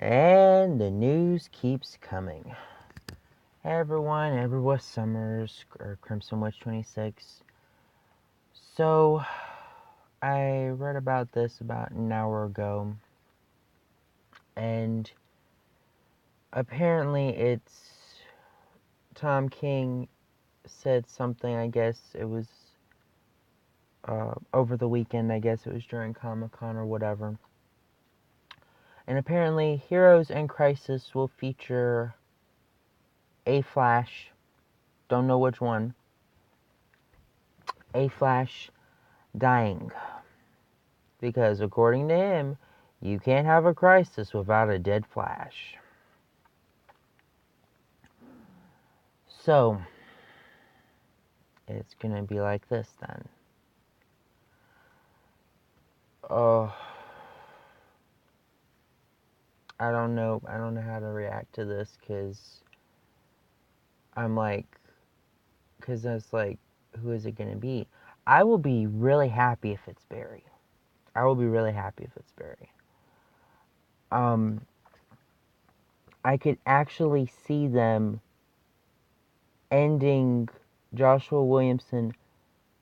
And the news keeps coming. Hey everyone, Everwest Summers, or Crimson Witch 26. So, I read about this about an hour ago, and apparently it's Tom King said something, I guess it was over the weekend, I guess it was during Comic-Con or whatever. And apparently Heroes in Crisis will feature a Flash, don't know which one, a Flash dying. Because according to him, you can't have a crisis without a dead Flash. So, it's gonna be like this then. Oh, I don't know how to react to this, because I'm like, because it's like, who is it gonna be? I will be really happy if it's Barry. I will be really happy if it's Barry. I could actually see them ending Joshua Williamson,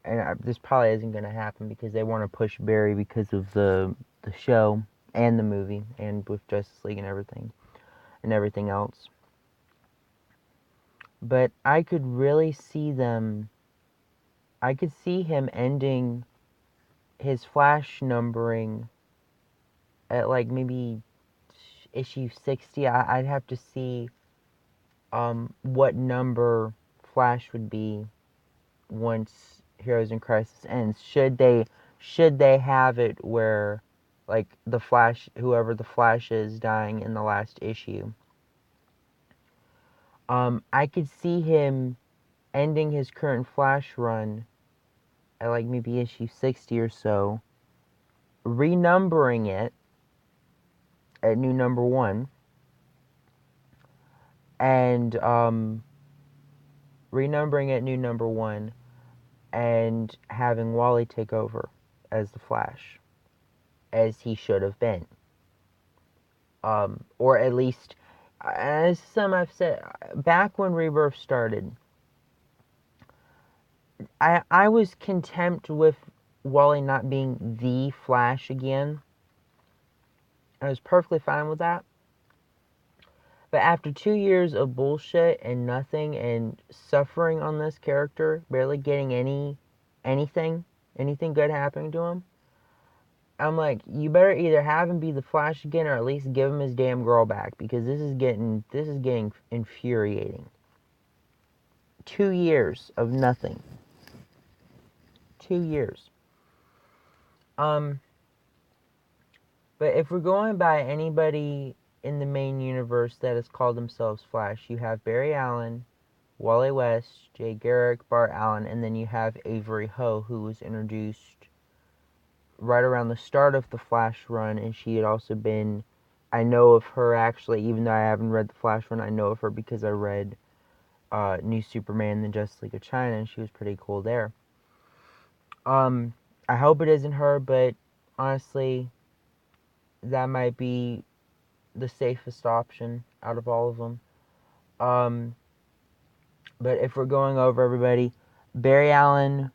and this probably isn't going to happen because they want to push Barry because of the show and the movie and with Justice League and everything else. But I could really see them. I could see him ending his Flash numbering at like maybe issue 60. I'd have to see what number Flash would be once Heroes in Crisis ends. Should they have it where like the Flash, whoever the Flash is, dying in the last issue? I could see him ending his current Flash run at like maybe issue 60 or so, renumbering it at new number 1, and renumbering at new number 1, and having Wally take over as the Flash, as he should have been. Or at least, as some I've said, back when Rebirth started, I was content with Wally not being the Flash again. I was perfectly fine with that. But after 2 years of bullshit and nothing and suffering on this character, barely getting anything good happening to him, I'm like, you better either have him be the Flash again or at least give him his damn girl back, because this is getting infuriating. 2 years of nothing. 2 years. But if we're going by anybody in the main universe that has called themselves Flash, you have Barry Allen, Wally West, Jay Garrick, Bart Allen, and then you have Avery Ho, who was introduced right around the start of the Flash run, and she had also been, I know of her actually, even though I haven't read the Flash run, I know of her because I read New Superman, the Justice League of China, and she was pretty cool there. I hope it isn't her, but honestly, that might be the safest option out of all of them. But if we're going over everybody, Barry Allen,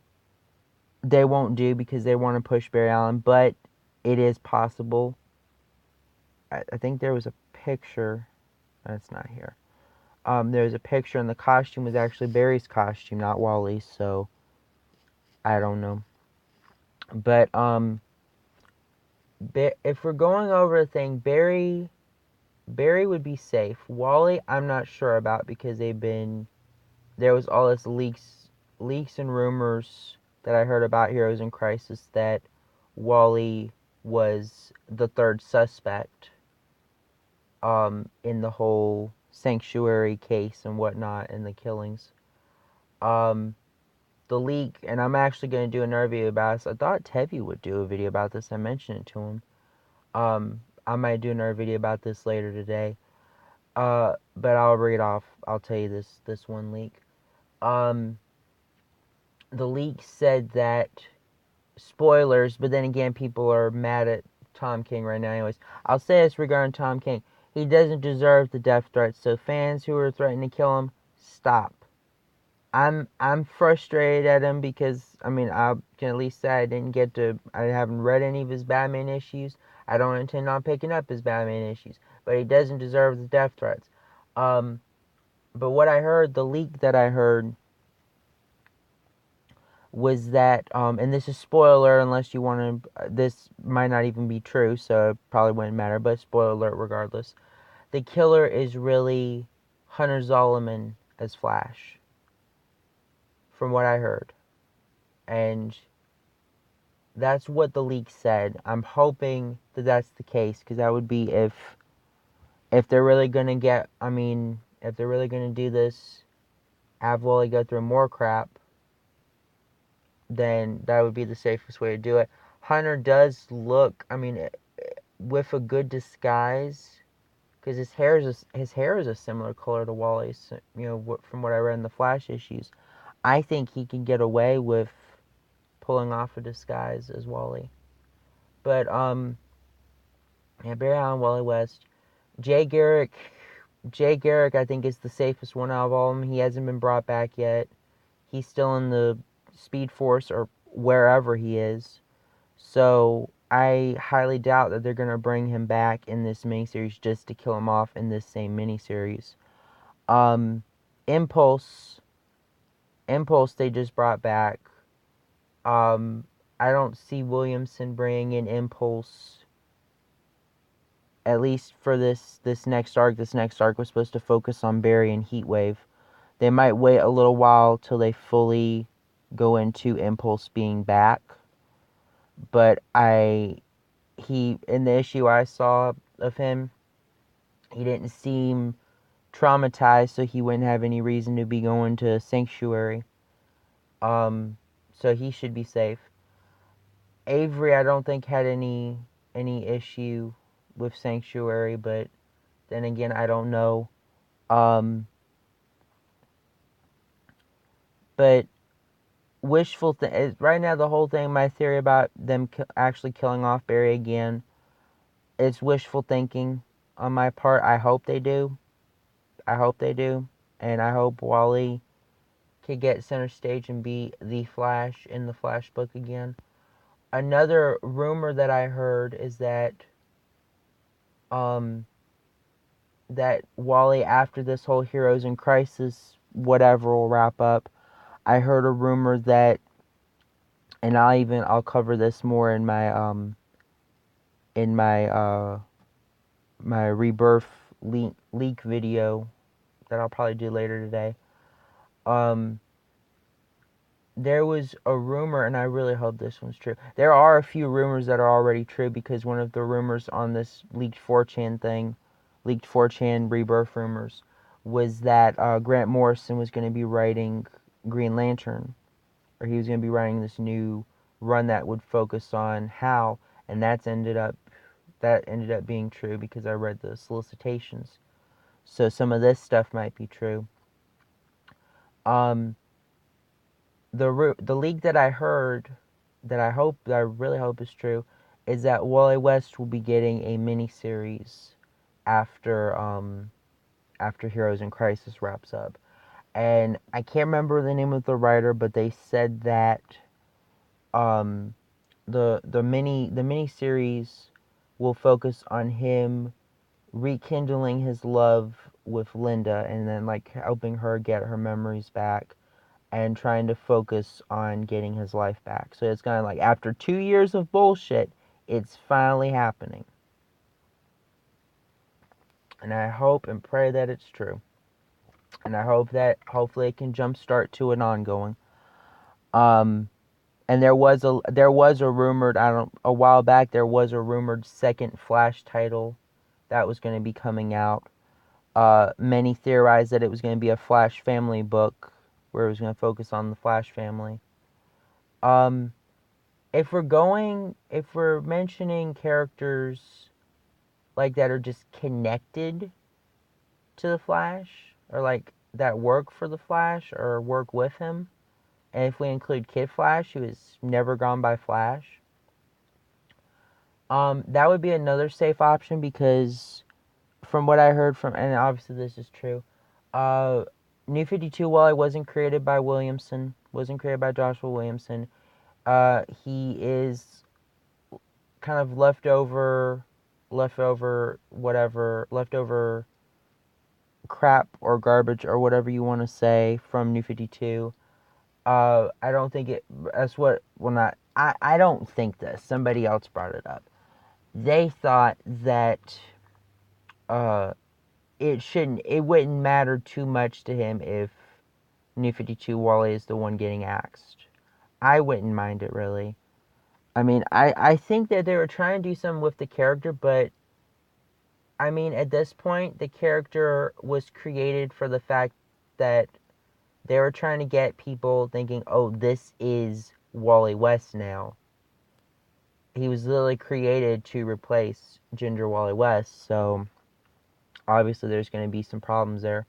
they won't do because they want to push Barry Allen, but it is possible. I think there was a picture. That's not here. There was a picture, and the costume was actually Barry's costume, not Wally's. So I don't know. But if we're going over a thing, Barry would be safe. Wally, I'm not sure about, because there was all this leaks and rumors that I heard about Heroes in Crisis that Wally was the third suspect in the whole sanctuary case and whatnot, and the killings. The leak, and I'm actually going to do another video about this. I thought Tevi would do a video about this. I mentioned it to him. I might do another video about this later today. But I'll read off. I'll tell you this one leak. The leak said that, spoilers, but then again, people are mad at Tom King right now anyways. I'll say this regarding Tom King. He doesn't deserve the death threats. So fans who are threatening to kill him, stop. I'm frustrated at him because I mean I can at least say I haven't read any of his Batman issues. I don't intend on picking up his Batman issues, but he doesn't deserve the death threats. But what I heard, the leak that I heard was that, and this is spoiler unless you want to, this might not even be true, so it probably wouldn't matter, but spoiler alert regardless. The killer is really Hunter Zolomon as Flash, from what I heard. And that's what the leak said. I'm hoping that that's the case, because that would be if they're really going to get, I mean, if they're really going to do this, have Wally go through more crap, then that would be the safest way to do it. Hunter does look, I mean, with a good disguise, because his hair is a similar color to Wally's. You know, from what I read in the Flash issues, I think he can get away with pulling off a disguise as Wally. But yeah, Barry Allen, Wally West, Jay Garrick. Jay Garrick, I think, is the safest one out of all of them. He hasn't been brought back yet. He's still in the Speed Force or wherever he is. So I highly doubt that they're going to bring him back in this miniseries just to kill him off in this same miniseries. Impulse, they just brought back. I don't see Williamson bringing in Impulse, at least for this next arc. This next arc was supposed to focus on Barry and Heatwave. They might wait a little while till they fully go into Impulse being back. But in the issue I saw of him, he didn't seem traumatized, so he wouldn't have any reason to be going to Sanctuary. So he should be safe. Avery, I don't think had any issue with Sanctuary, but then again, I don't know. But wishful right now, the whole thing, my theory about them actually killing off Barry again, it's wishful thinking on my part. I hope they do. And I hope Wally could get center stage and be the Flash in the Flash book again. Another rumor that I heard is that that Wally, after this whole Heroes in Crisis whatever will wrap up, I heard a rumor that, and I'll cover this more in my my Rebirth leak video that I'll probably do later today. There was a rumor, and I really hope this one's true. There are a few rumors that are already true, because one of the rumors on this leaked 4chan Rebirth rumors, was that Grant Morrison was going to be writing Green Lantern, or he was going to be writing this new run that would focus on Hal, and that ended up being true because I read the solicitations. So some of this stuff might be true. The leak that I heard, that I really hope is true, is that Wally West will be getting a miniseries after Heroes in Crisis wraps up. And I can't remember the name of the writer, but they said that the mini series will focus on him rekindling his love with Linda, and then like helping her get her memories back, and trying to focus on getting his life back. So it's kind of like, after 2 years of bullshit, it's finally happening. And I hope and pray that it's true. And I hope that hopefully it can jumpstart to an ongoing. And there was a rumored, a while back, there was a rumored second Flash title that was going to be coming out. Many theorized that it was going to be a Flash family book, where it was going to focus on the Flash family. If we're mentioning characters like that are just connected to the Flash, or like that work for the Flash or work with him, and if we include Kid Flash, who has never gone by Flash, that would be another safe option, because from what I heard from, and obviously this is true, New 52 Wally wasn't created by Williamson, wasn't created by Joshua Williamson. He is kind of leftover crap or garbage or whatever you want to say from New 52. I don't think it, that's what, well, not, I don't think this, somebody else brought it up. They thought that, it wouldn't matter too much to him if New 52 Wally is the one getting axed. I wouldn't mind it, really. I mean, I think that they were trying to do something with the character, but I mean, at this point, the character was created for the fact that they were trying to get people thinking, oh, this is Wally West now. He was literally created to replace Ginger Wally West, so obviously there's going to be some problems there.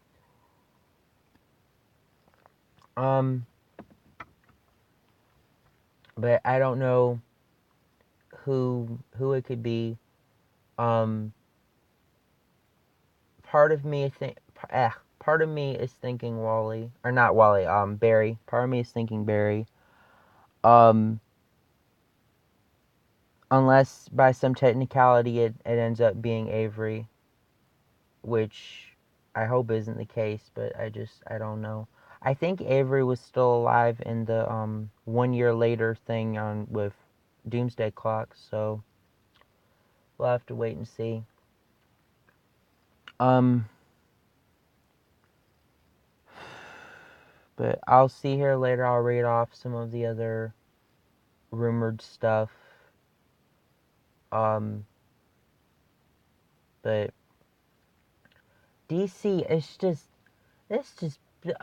But I don't know who it could be. Part of me part of me is thinking Wally, or not Wally, Barry. Part of me is thinking Barry. Unless by some technicality it ends up being Avery, which I hope isn't the case, but I don't know. I think Avery was still alive in the 1 year later thing on with Doomsday Clock, so we'll have to wait and see. But I'll see here later. I'll read off some of the other rumored stuff. But DC is just,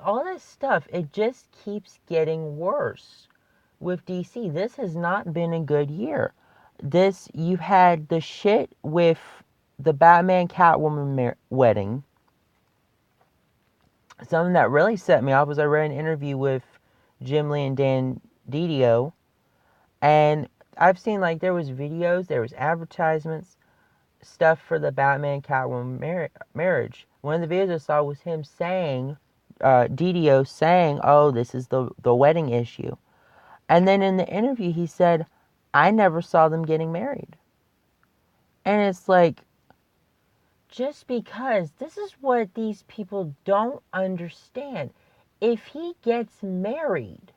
all this stuff, it just keeps getting worse with DC. This has not been a good year. You've had the shit with the Batman Catwoman wedding. Something that really set me off was I read an interview with Jim Lee and Dan Didio, and I've seen, like, there was videos, there was advertisements, stuff for the Batman Catwoman marriage. One of the videos I saw was him saying, Didio saying, oh, this is the wedding issue. And then in the interview he said, I never saw them getting married. And it's like, just because, this is what these people don't understand. If he gets married,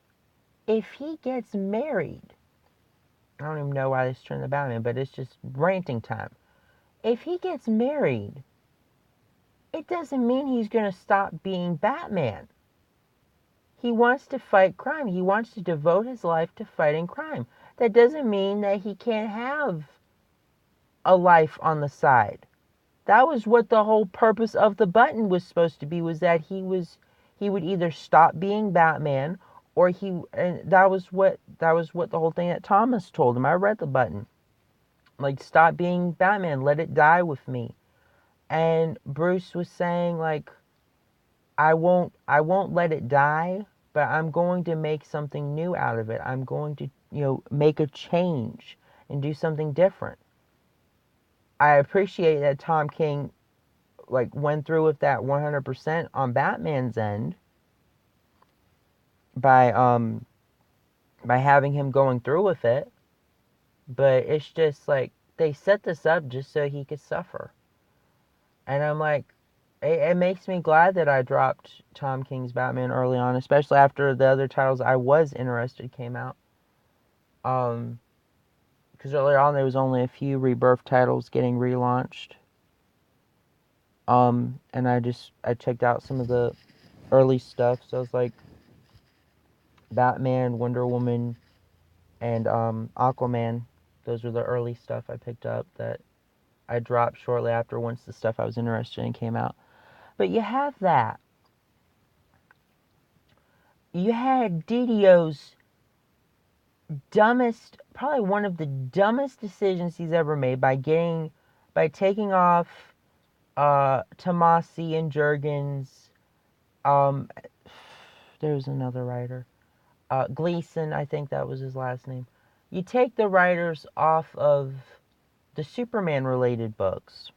I don't even know why this turned the Batman, but it's just ranting time. If he gets married, it doesn't mean he's going to stop being Batman. He wants to fight crime. He wants to devote his life to fighting crime. That doesn't mean that he can't have a life on the side. That was what the whole purpose of the button was supposed to be, was that he would either stop being Batman, or that was what the whole thing that Thomas told him. I read the button. Like, stop being Batman, let it die with me. And Bruce was saying, like, I won't let it die, but I'm going to make something new out of it. I'm going to, make a change and do something different. I appreciate that Tom King, like, went through with that 100% on Batman's end by having him going through with it, but it's just like they set this up just so he could suffer. And I'm like, it makes me glad that I dropped Tom King's Batman early on, especially after the other titles I was interested came out. Because earlier on there was only a few Rebirth titles getting relaunched. And I checked out some of the early stuff. So it's like Batman, Wonder Woman, and Aquaman. Those were the early stuff I picked up that I dropped shortly after, once the stuff I was interested in came out. But you have that. You had Didio's probably one of the dumbest decisions he's ever made by taking off Tomasi and Jurgens. There's another writer. Gleason, I think that was his last name. You take the writers off of the Superman related books.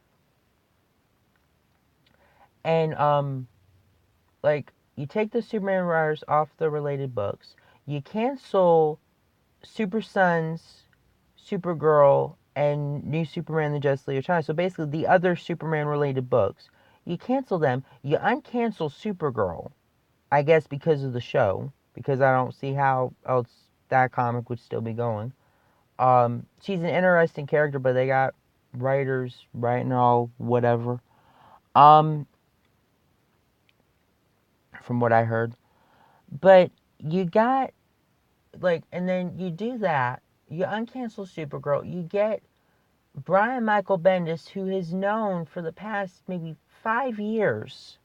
And like, you take the Superman writers off the related books, you cancel Super Sons, Supergirl, and New Superman, the Justice League of China. So basically, the other Superman related books, you cancel them. You uncancel Supergirl, I guess because of the show, because I don't see how else that comic would still be going. She's an interesting character, but they got writers writing all whatever. Um, from what I heard, but you got like, and then you do that. You uncancel Supergirl. You get Brian Michael Bendis, who is known for the past maybe 5 years,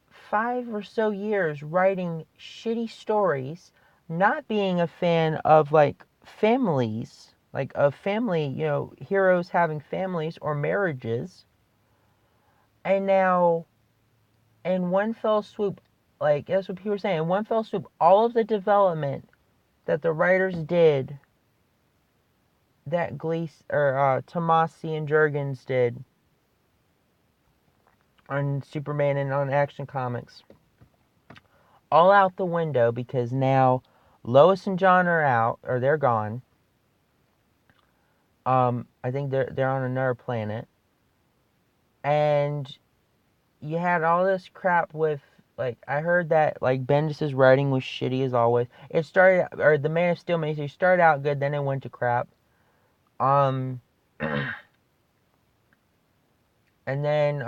5 or so years, writing shitty stories, not being a fan of like families, like of family, heroes having families or marriages. And now, in one fell swoop, like that's what people were saying, in one fell swoop, all of the development that the writers did, that Tomasi and Jurgens did on Superman and on Action Comics, all out the window because now Lois and John are out, or they're gone. I think they're on another planet, and you had all this crap with, like, I heard that like Bendis's writing was shitty as always. It started, or the Man of Steel miniseries started out good, then it went to crap. And then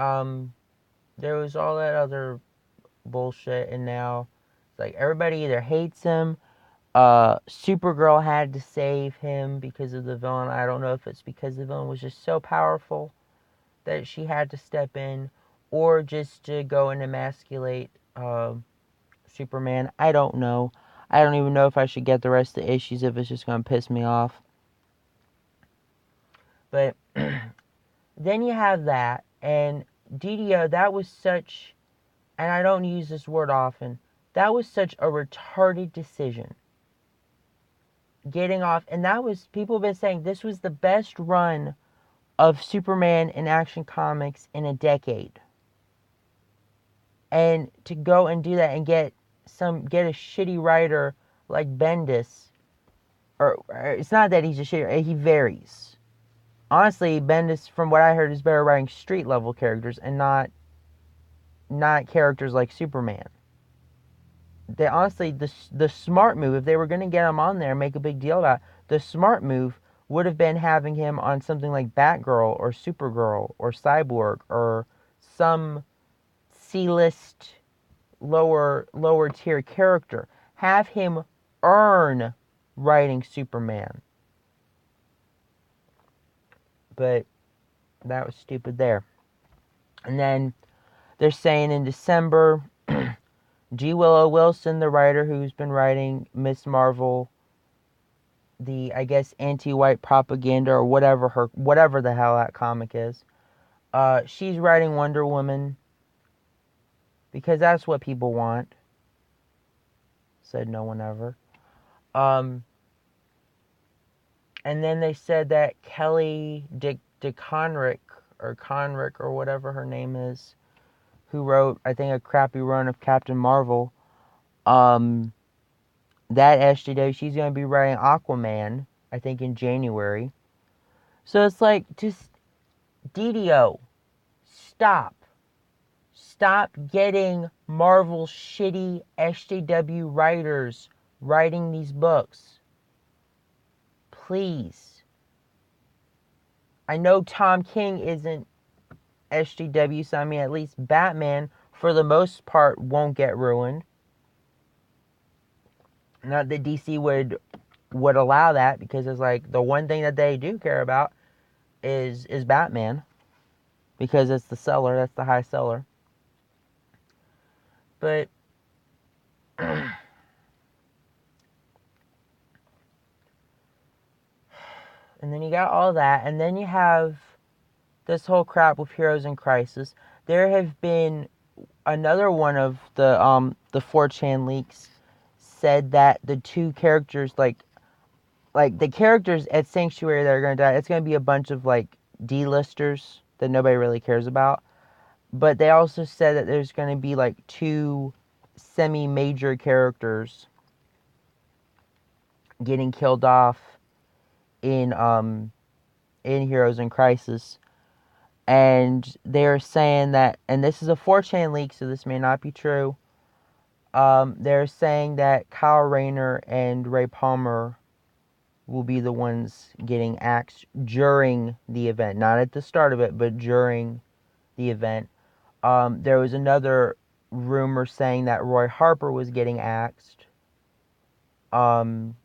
there was all that other bullshit, and now it's like everybody either hates him. Supergirl had to save him because of the villain. I don't know if it's because the villain was just so powerful that she had to step in, or just to go and emasculate Superman. I don't know. I don't even know if I should get the rest of the issues if it's just going to piss me off. But then you have that, and Didio, that was such, and I don't use this word often, that was such a retarded decision. Getting off, and that was, people have been saying this was the best run of Superman in Action Comics in a decade. And to go and do that and get a shitty writer like Bendis, or it's not that he's a shitty, he varies. Honestly, Bendis, from what I heard, is better writing street level characters and not characters like Superman. They honestly, the smart move, if they were going to get him on there and make a big deal about it, the smart move would have been having him on something like Batgirl or Supergirl or Cyborg or some C-list lower tier character. Have him earn writing Superman. But that was stupid there. And then they're saying in December, G. Willow Wilson, the writer who's been writing Miss Marvel, the, I guess, anti-white propaganda or whatever the hell that comic is, she's writing Wonder Woman because that's what people want. Said no one ever. And then they said that Kelly DeConrick or whatever her name is, who wrote, I think, a crappy run of Captain Marvel, that SJW, she's going to be writing Aquaman, I think, in January. So it's like, just, Didio, stop. Stop getting Marvel shitty SJW writers writing these books. Please. I know Tom King isn't SJW, so I mean, at least Batman, for the most part, won't get ruined. Not that DC would allow that, because it's like the one thing that they do care about is Batman, because it's the seller, that's the high seller. But and then you got all that, and then you have this whole crap with Heroes in Crisis. There have been another one of the 4chan leaks said that the two characters, like the characters at Sanctuary that are going to die, it's going to be a bunch of like D-listers that nobody really cares about. But they also said that there's going to be like 2 semi-major characters getting killed off in Heroes in Crisis. And they're saying that, and this is a 4chan leak, so this may not be true. They're saying that Kyle Rayner and Ray Palmer will be the ones getting axed during the event. Not at the start of it, but during the event. There was another rumor saying that Roy Harper was getting axed. And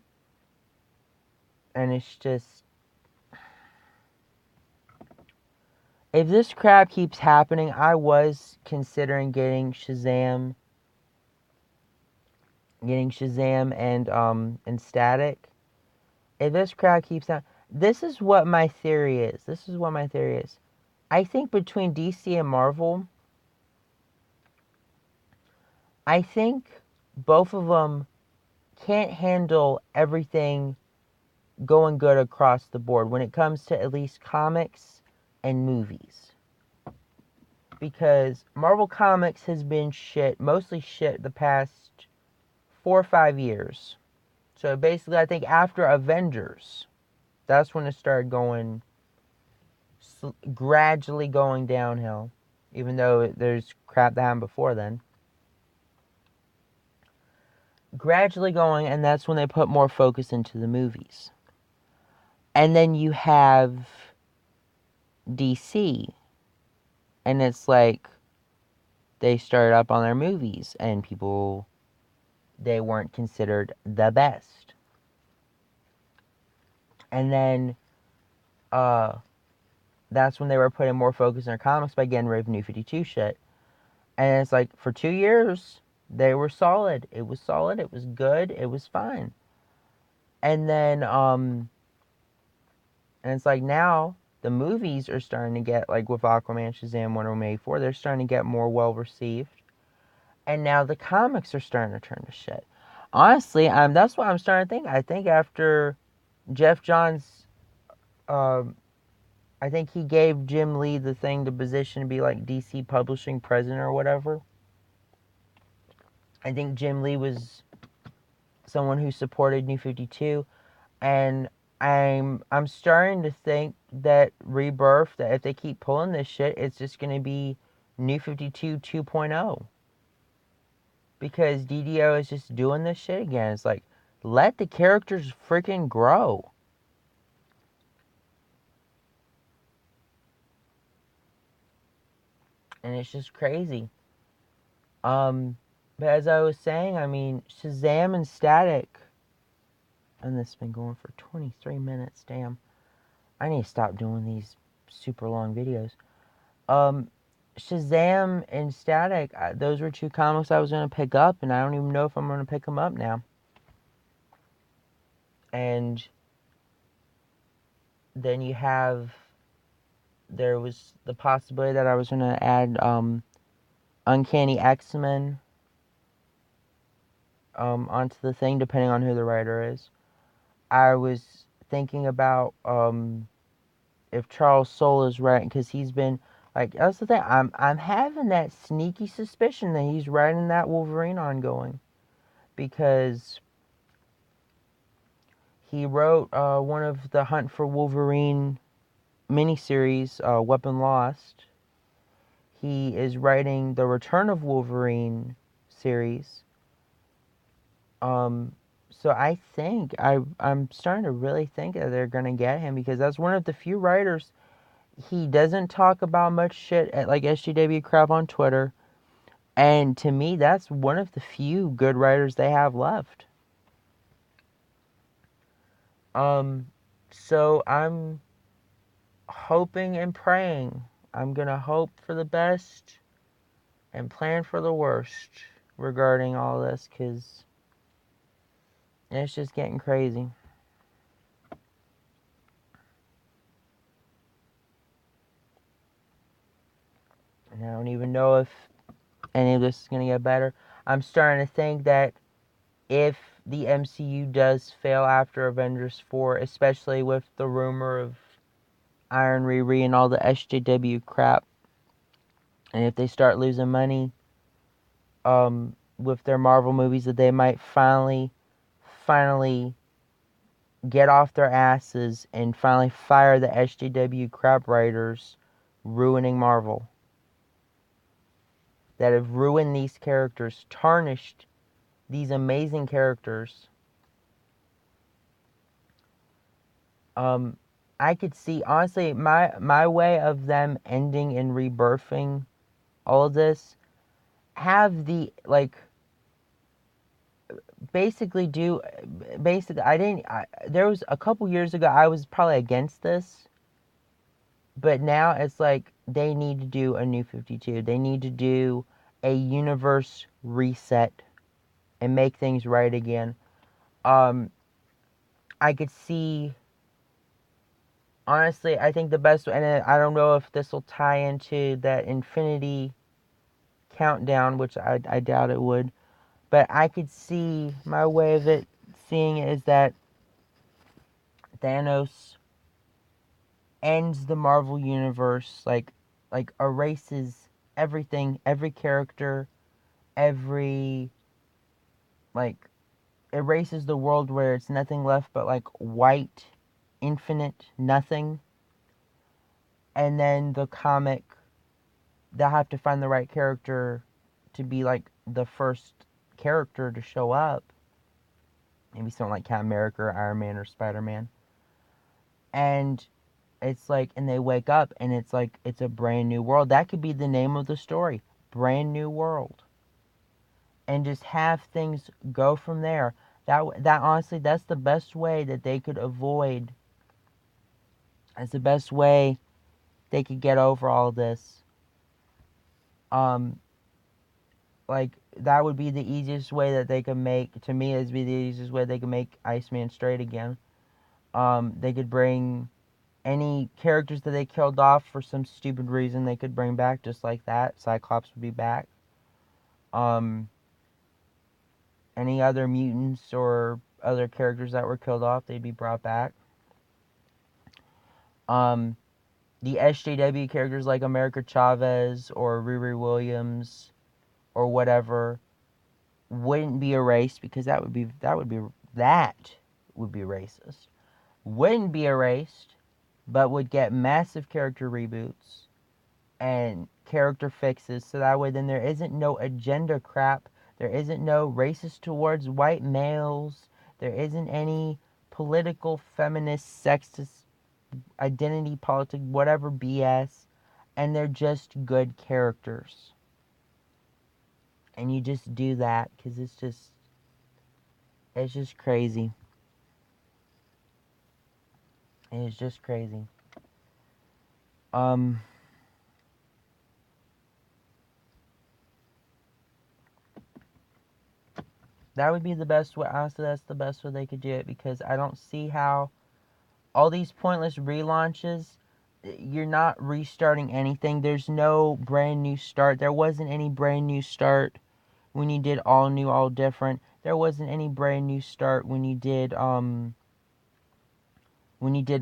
it's just, if this crap keeps happening, I was considering getting Shazam and Static. If this crowd keeps on, this is what my theory is. I think between DC and Marvel, I think both of them can't handle everything going good across the board when it comes to at least comics and movies. Because Marvel Comics has been shit, mostly shit, the past 4 or 5 years. So basically, I think after Avengers, that's when it started going, gradually going downhill. Even though there's crap that happened before then. Gradually going, and that's when they put more focus into the movies. And then you have DC, and it's like they started up on their movies, and people, they weren't considered the best. And then that's when they were putting more focus in their comics by getting rid of New 52 shit. And it's like, for 2 years, they were solid. It was solid, it was good, it was fine. And then, and it's like now, the movies are starting to get, like with Aquaman, Shazam, Wonder Woman 84, they're starting to get more well received. And now the comics are starting to turn to shit. Honestly, that's what I'm starting to think. I think after Jeff Johns, I think he gave Jim Lee the position to be like DC publishing president or whatever. I think Jim Lee was someone who supported New 52, and I'm starting to think that Rebirth, that if they keep pulling this shit, it's just going to be New 52 2.0. Because Didio is just doing this shit again. It's like, let the characters freaking grow. And it's just crazy. But as I was saying, I mean, Shazam and Static, and this has been going for 23 minutes, damn. I need to stop doing these super long videos. Shazam and Static, those were 2 comics I was going to pick up, and I don't even know if I'm going to pick them up now. And then there was the possibility that I was going to add Uncanny X-Men onto the thing, depending on who the writer is. I was thinking about if Charles Soule is writing, because he's been, like, that's the thing, I'm having that sneaky suspicion that he's writing that Wolverine ongoing, because he wrote one of the Hunt for Wolverine miniseries, Weapon Lost. He is writing the Return of Wolverine series. So I think I'm starting to really think that they're gonna get him, because that's one of the few writers. He doesn't talk about much shit at like SGW crap on Twitter, and to me, that's one of the few good writers they have left. So I'm hoping and praying. I'm gonna hope for the best and plan for the worst regarding all this, because it's just getting crazy. And I don't even know if any of this is going to get better. I'm starting to think that if the MCU does fail after Avengers 4, especially with the rumor of Iron Riri and all the SJW crap, And if they start losing money with their Marvel movies, that they might finally get off their asses and finally fire the SJW crap writers ruining Marvel. That have ruined these characters, tarnished these amazing characters. I could see, honestly, my way of them ending and rebirthing all of this, have the, like, basically there was a couple years ago I was probably against this, but now it's like they need to do a new 52. They need to do a universe reset and make things right again. I could see, honestly, I think the best, and I don't know if this will tie into that Infinity countdown, which I doubt it would, but I could see my way of seeing it is that Thanos ends the Marvel universe, like erases everything, every character, every, like, erases the world where it's nothing left but like white, infinite nothing. And then the comic, they'll have to find the right character to be like the first character to show up. Maybe something like Captain America or Iron Man or Spider-Man. And it's like, and they wake up and it's like, it's a brand new world. That could be the name of the story. Brand new world. And just have things go from there. That honestly, that's the best way that they could avoid. That's the best way they could get over all of this. Like, that would be the easiest way that they could make, to me, it'd be the easiest way they could make Iceman straight again. They could bring any characters that they killed off for some stupid reason, they could bring back just like that. Cyclops would be back. Any other mutants or other characters that were killed off, they'd be brought back. The SJW characters like America Chavez or Riri Williams or whatever wouldn't be erased, because that would be racist. Wouldn't be erased, but would get massive character reboots and character fixes, so that way then there isn't no agenda crap. There isn't no racist towards white males. There isn't any political, feminist, sexist, identity politics, whatever BS. And they're just good characters. And you just do that because it's just crazy. It's just crazy. That would be the best way. Honestly, that's the best way they could do it, because I don't see how all these pointless relaunches, you're not restarting anything. There's no brand new start. There wasn't any brand new start when you did all new, all different. There wasn't any brand new start when you did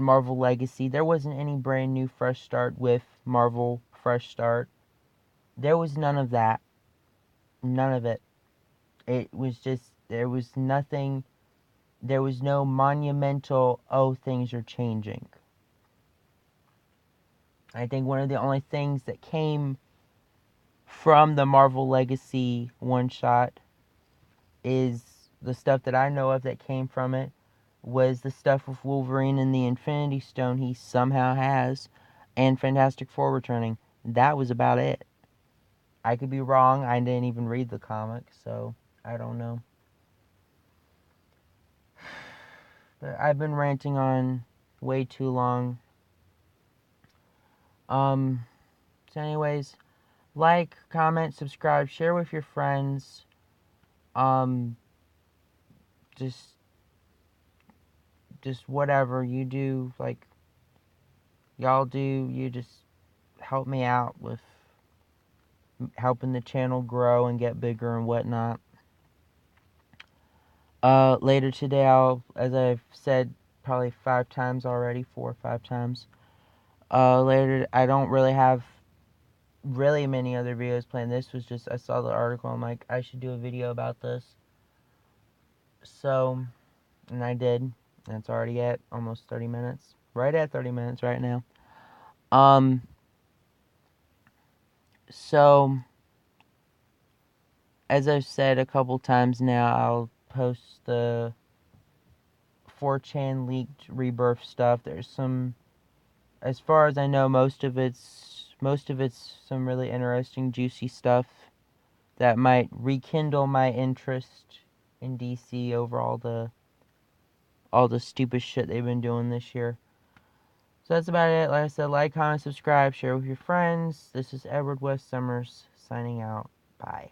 Marvel Legacy. There wasn't any brand new fresh start with Marvel Fresh Start. There was none of that. None of it. It was just, there was nothing. There was no monumental, oh, things are changing. I think one of the only things that came from the Marvel Legacy one shot is the stuff that I know of that came from it was the stuff with Wolverine and the Infinity Stone he somehow has, and Fantastic Four returning. That was about it. I could be wrong. I didn't even read the comic, so I don't know. But I've been ranting on way too long. So anyways, like, comment, subscribe, share with your friends. Just whatever you do, like y'all do, you just help me out with helping the channel grow and get bigger and whatnot. Later today, as I've said probably 5 times already, 4 or 5 times, later, I don't really have really many other videos planned. This was just, I saw the article, I'm like, I should do a video about this. So, and I did, and it's already at almost 30 minutes. Right at 30 minutes right now. So, as I've said a couple times now, I'll post the 4chan leaked Rebirth stuff. There's some, as far as I know, most of it's some really interesting, juicy stuff that might rekindle my interest in DC over all the stupid shit they've been doing this year. So that's about it. Like I said, like, comment, subscribe, share with your friends. This is Edward West Summers signing out. Bye.